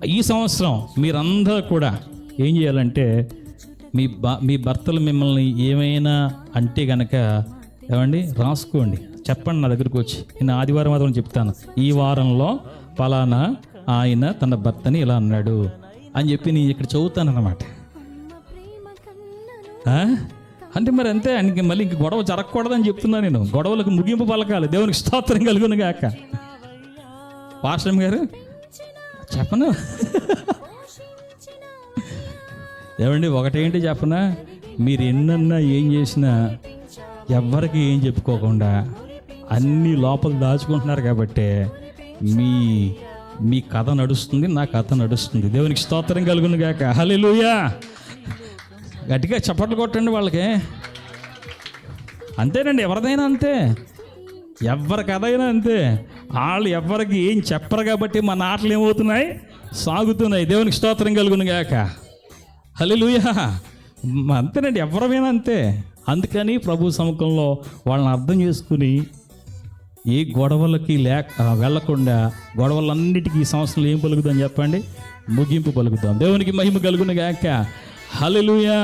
ఈ సంవత్సరం మీరందరూ కూడా ఏం చేయాలంటే మీ భర్తలు మిమ్మల్ని ఏమైనా అంటే కనుక ఏమండి రాసుకోండి, చెప్పండి నా దగ్గరికి వచ్చి. నేను ఆదివారం మాత్రం చెప్తాను, ఈ వారంలో ఫలానా ఆయన తన భర్తని ఇలా అన్నాడు అని చెప్పి నేను ఇక్కడ చదువుతాను అన్నమాట. అంటే మరి అంతే, ఆయనకి మళ్ళీ ఇంక గొడవ జరగకూడదని చెప్తున్నాను నేను. గొడవలకు ముగింపు పలకాలి. దేవునికి స్తోత్రం కలుగును గాక. పాస్టర్ గారు చెప్పను ఏమండి, ఒకటేంటి చెప్పనా, మీరు ఎన్నన్నా ఏం చేసినా ఎవ్వరికి ఏం చెప్పుకోకుండా అన్నీ లోపల దాచుకుంటున్నారు కాబట్టి మీ కథ నడుస్తుంది, నా కథ నడుస్తుంది. దేవునికి స్తోత్రం కలుగును గాక. హల్లెలూయా. గట్టిగా చప్పట్లు కొట్టండి వాళ్ళకి. అంతేనండి, ఎవరిదైనా అంతే, ఎవరి కథ అయినా అంతే. వాళ్ళు ఎవరికి ఏం చెప్పరు కాబట్టి మన ఆటలు ఏమవుతున్నాయి, సాగుతున్నాయి. దేవునికి స్తోత్రం కలుగును గాక. హల్లెలూయా. అంతేనండి, ఎవరైనా అంతే. అందుకని ప్రభు సముఖంలో వాళ్ళని అర్థం చేసుకుని ఏ గొడవలకి వెళ్ళకుండా గొడవలన్నిటికీ ఈ సంవత్సరంలో ఏం పలుకుదాం చెప్పండి, ముగింపు పలుకుదాం. దేవునికి మహిమ కలుగును గాక. హల్లెలూయా.